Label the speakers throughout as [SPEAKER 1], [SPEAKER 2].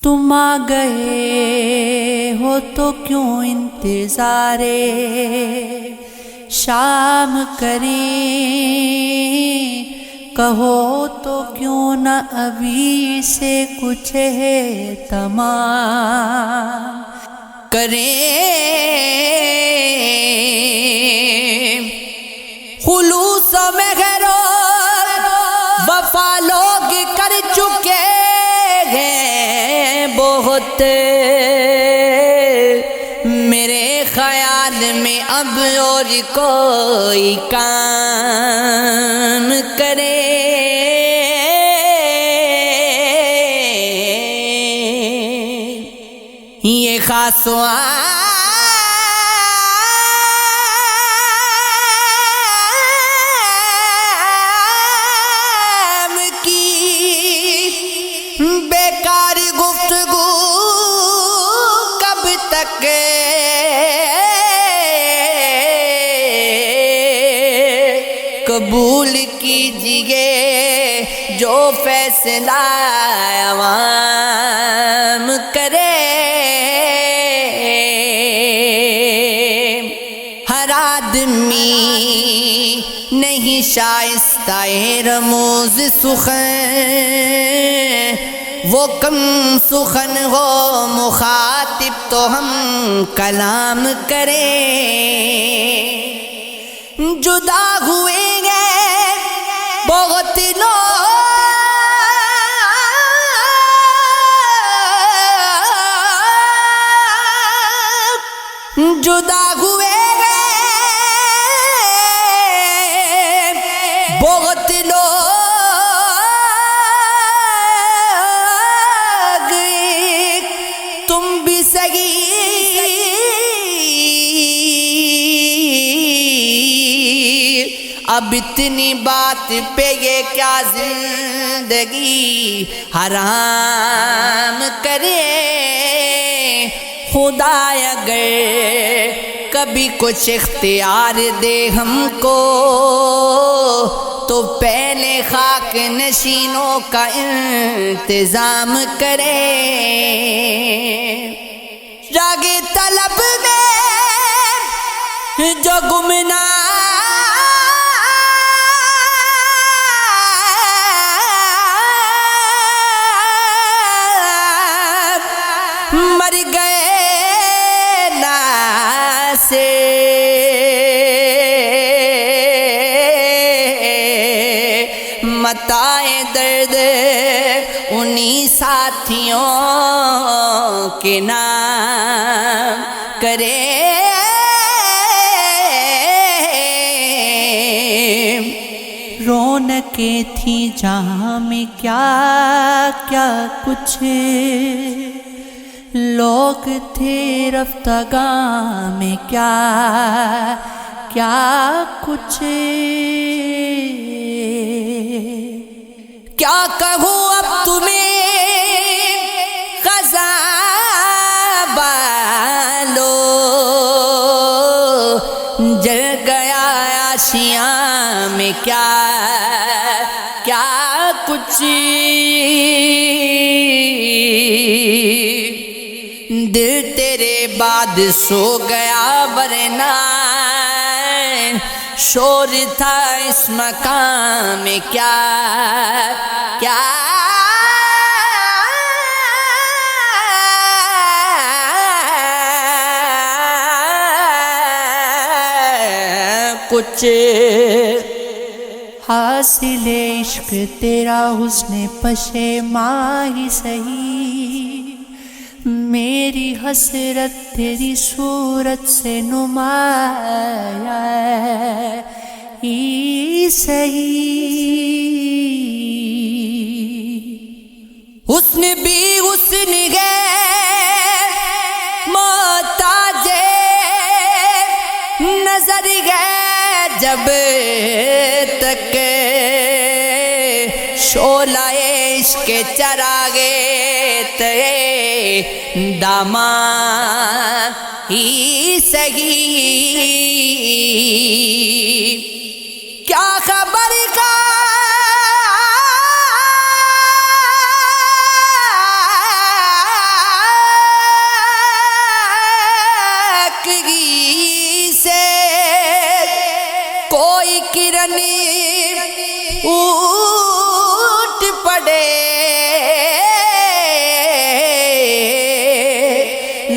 [SPEAKER 1] تم آ گئے ہو تو کیوں انتظار شام کریں، کہو تو کیوں نہ ابھی سے کچھ ہے تمام کریں۔ خلوص و مہر و وفا لوگ کر چکے ہیں بہت، میرے خیال میں اب اور کوئی کام کرے۔ یہ خاص بیکار گفتگو کب تک قبول کیجئے جو فیصلہ عوام کرے۔ ہر آدمی نہیں شائستہ رموز سخن، وہ کم سخن ہو مخاطب تو ہم کلام کریں۔ جدا ہوئے گے بہت لوگ، جدا ہوئے بہت لوگ، تم بھی سہی اب اتنی بات پہ یہ کیا زندگی حرام کرے۔ خدا اگر کبھی کچھ اختیار دے ہم کو تو پہلے خاک نشینوں کا انتظام کرے۔ راگ طلب میں جو گمنام مر گئے نا سے، متاع درد انہی ساتھیوں کے نام کرے۔ رونقیں تھیں جہاں میں کیا کیا کچھ، لوگ تھے رفتگاں میں کیا کیا کچھ۔ کیا کہوں اب تمہیں خزاں والو، جل گیا آشیاں میں کیا کیا کچھ۔ دل تیرے بعد سو گیا ورنہ شور تھا اس مقام میں کیا کیا کچھ۔ حاصل عشق تیرا حسن پشیماں ہی سہی، میری حسرت تیری صورت سے نمایاں ہی سہی۔ حسن بھی حسن ہے محتاج نظر ہے جب تک شعلہ عشق چراغے تے دامان ہی سہی۔ کیا خبر کا بچن اٹھ پڑے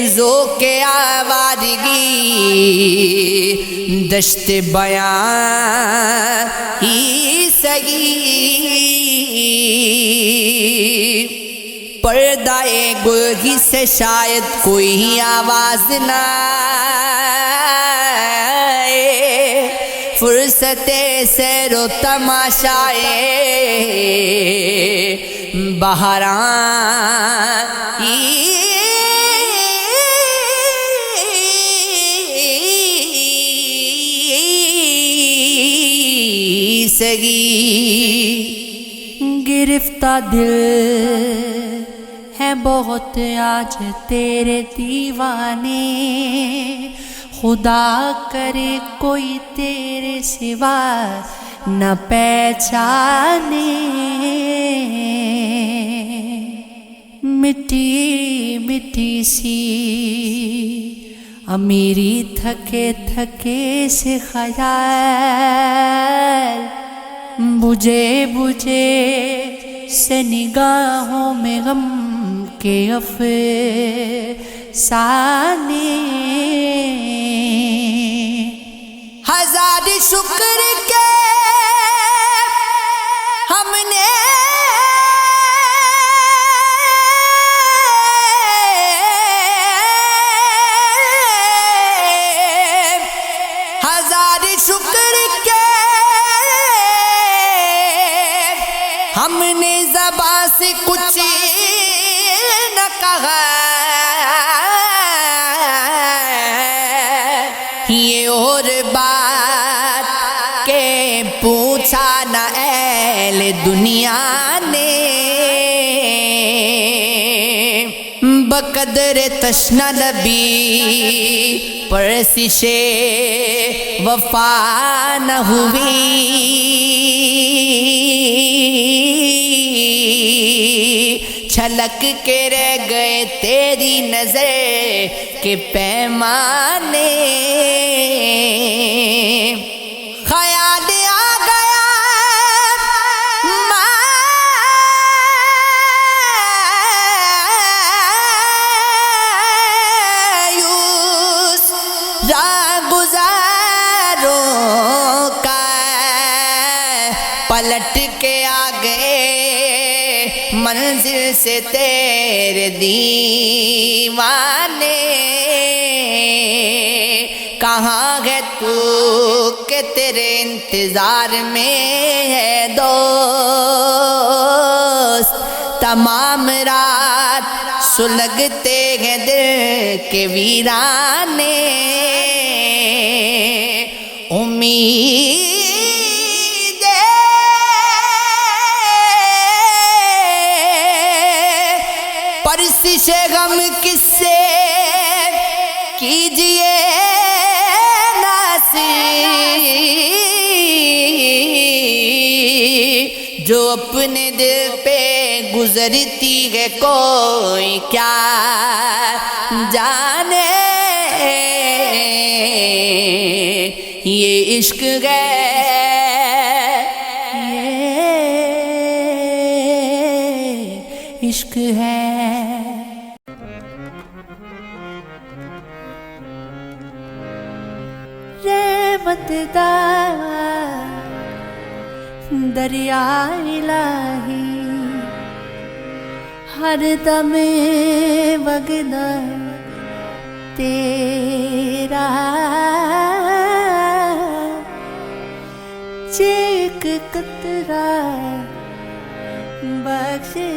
[SPEAKER 1] ذوق آوارگی دشت بیان ہی سگی پردہ گوہی سے شاید کوئی آواز نہ آئے فرصت سیر و تماشائے بہاران ہی سگی
[SPEAKER 2] گرفتہ دل ہے بہت آج تیرے دیوانے خدا کرے کوئی تیرے سوا نہ پہچانے مٹی مٹی سی امیری تھکے تھکے سے خیال بجھے بجھے سے نگاہوں میں غم کے افسانے
[SPEAKER 1] ہزار شکر کے ہم نے ہزار شکر کے ہم نے زبان سے کچھ نہ کہا یہ اور بات کہ پوچھا نہ اہل دنیا نے بقدر تشنہ نبی پرسش وفا نہ ہوئی چھلک کے رہ گئے تیری نظر کے پیمانے خیال آ گیا مایوس راہگزاروں کا پلٹ کے آ گئے منزل سے تیرے دیوانے کہاں ہے تو کہ تیرے انتظار میں ہے دوست تمام رات سلگتے ہیں دل کے ویرانے امید پرسش غم کس سے کیجئے ناصیب جو اپنے دل پہ گزرتی ہے کوئی کیا جانے یہ عشق ہے
[SPEAKER 2] یہ عشق ہے رحمت دا دریا الہی ہر دم وگدا تیرا چیک قطرہ بخشے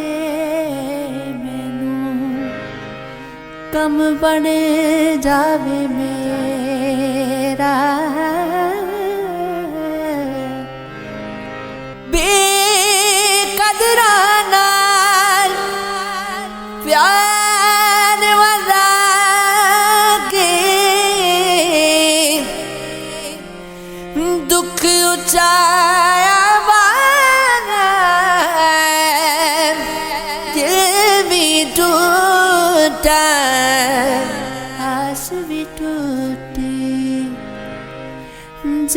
[SPEAKER 2] مینوں کم بنے جاوے میرا
[SPEAKER 1] بے قدرانہ پیار والا کے دکھ اچایا والا دل بھی ٹوٹا
[SPEAKER 2] آس بھی ٹوٹی